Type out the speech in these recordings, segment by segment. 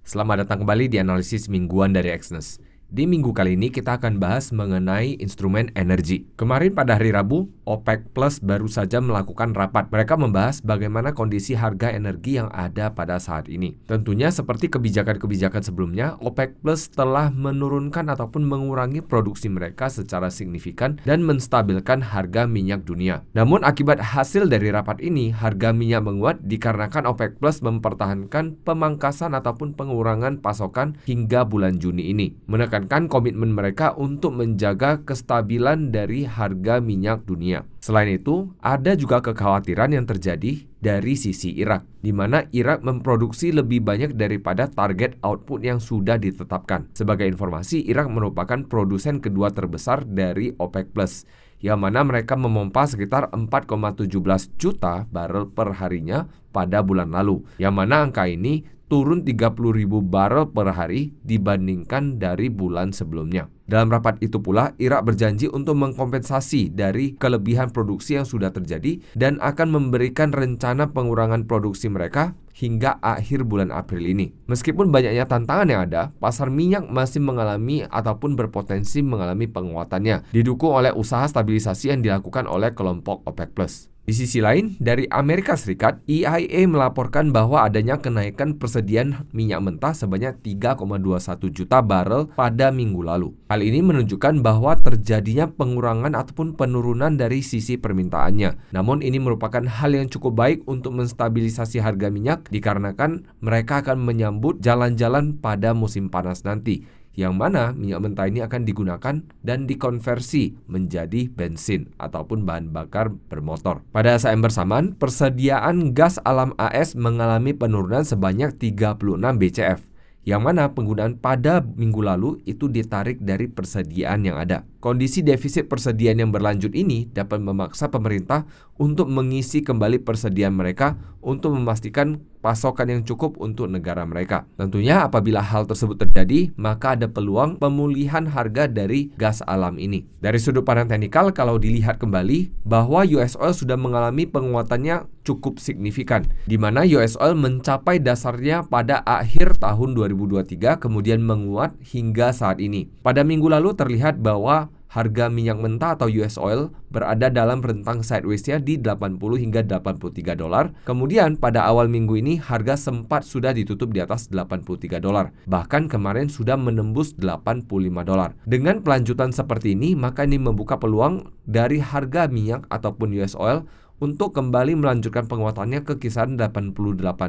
Selamat datang kembali di analisis mingguan dari Exness. Di minggu kali ini kita akan bahas mengenai instrumen energi. Kemarin pada hari Rabu, OPEC Plus baru saja melakukan rapat. Mereka membahas bagaimana kondisi harga energi yang ada pada saat ini. Tentunya seperti kebijakan-kebijakan sebelumnya, OPEC Plus telah menurunkan ataupun mengurangi produksi mereka secara signifikan dan menstabilkan harga minyak dunia. Namun akibat hasil dari rapat ini, harga minyak menguat dikarenakan OPEC Plus mempertahankan pemangkasan ataupun pengurangan pasokan hingga bulan Juni ini. Menekankan komitmen mereka untuk menjaga kestabilan dari harga minyak dunia. Selain itu, ada juga kekhawatiran yang terjadi dari sisi Irak, di mana Irak memproduksi lebih banyak daripada target output yang sudah ditetapkan. Sebagai informasi, Irak merupakan produsen kedua terbesar dari OPEC Plus, yang mana mereka memompa sekitar 4,17 juta barel per harinya pada bulan lalu, yang mana angka ini turun 30.000 barel per hari dibandingkan dari bulan sebelumnya. Dalam rapat itu pula, Irak berjanji untuk mengkompensasi dari kelebihan produksi yang sudah terjadi dan akan memberikan rencana pengurangan produksi mereka hingga akhir bulan April ini. Meskipun banyaknya tantangan yang ada, pasar minyak masih mengalami ataupun berpotensi mengalami penguatannya, didukung oleh usaha stabilisasi yang dilakukan oleh kelompok OPEC Plus. Di sisi lain, dari Amerika Serikat, EIA melaporkan bahwa adanya kenaikan persediaan minyak mentah sebanyak 3,21 juta barel pada minggu lalu. Hal ini menunjukkan bahwa terjadinya pengurangan ataupun penurunan dari sisi permintaannya. Namun ini merupakan hal yang cukup baik untuk menstabilisasi harga minyak dikarenakan mereka akan menyambut jalan-jalan pada musim panas nanti, yang mana minyak mentah ini akan digunakan dan dikonversi menjadi bensin ataupun bahan bakar bermotor. Pada saat yang bersamaan, persediaan gas alam AS mengalami penurunan sebanyak 36 BCF, yang mana penggunaan pada minggu lalu itu ditarik dari persediaan yang ada. Kondisi defisit persediaan yang berlanjut ini dapat memaksa pemerintah untuk mengisi kembali persediaan mereka untuk memastikan pasokan yang cukup untuk negara mereka. Tentunya apabila hal tersebut terjadi, maka ada peluang pemulihan harga dari gas alam ini. Dari sudut pandang teknikal, kalau dilihat kembali bahwa US oil sudah mengalami penguatannya cukup signifikan, di mana US oil mencapai dasarnya pada akhir tahun 2023 kemudian menguat hingga saat ini. Pada minggu lalu terlihat bahwa harga minyak mentah atau US oil berada dalam rentang sideways-nya di 80 hingga 83 dolar. Kemudian pada awal minggu ini harga sempat sudah ditutup di atas 83 dolar. Bahkan kemarin sudah menembus 85 dolar. Dengan pelanjutan seperti ini, maka ini membuka peluang dari harga minyak ataupun US oil untuk kembali melanjutkan penguatannya ke kisaran 88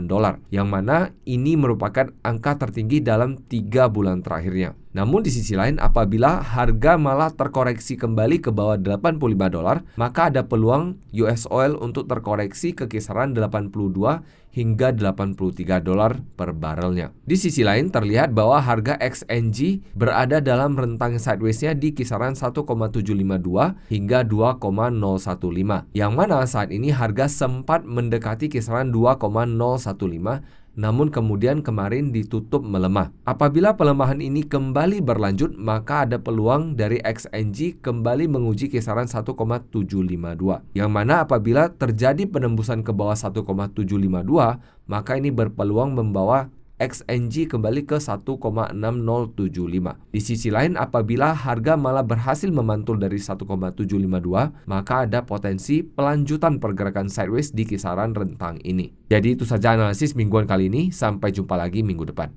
dolar, yang mana ini merupakan angka tertinggi dalam 3 bulan terakhirnya. Namun di sisi lain, apabila harga malah terkoreksi kembali ke bawah 85 dolar, maka ada peluang US oil untuk terkoreksi ke kisaran 82 hingga 83 dolar per barelnya. Di sisi lain, terlihat bahwa harga XNG berada dalam rentang sideways-nya di kisaran 1,752 hingga 2,015, yang mana saat ini harga sempat mendekati kisaran 2,015, namun kemudian kemarin ditutup melemah. Apabila pelemahan ini kembali berlanjut, maka ada peluang dari XNG kembali menguji kisaran 1,752. Yang mana apabila terjadi penembusan ke bawah 1,752, maka ini berpeluang membawa XNG kembali ke 1,6075. Di sisi lain, apabila harga malah berhasil memantul dari 1,752, maka ada potensi pelanjutan pergerakan sideways di kisaran rentang ini. Jadi itu saja analisis mingguan kali ini, sampai jumpa lagi minggu depan.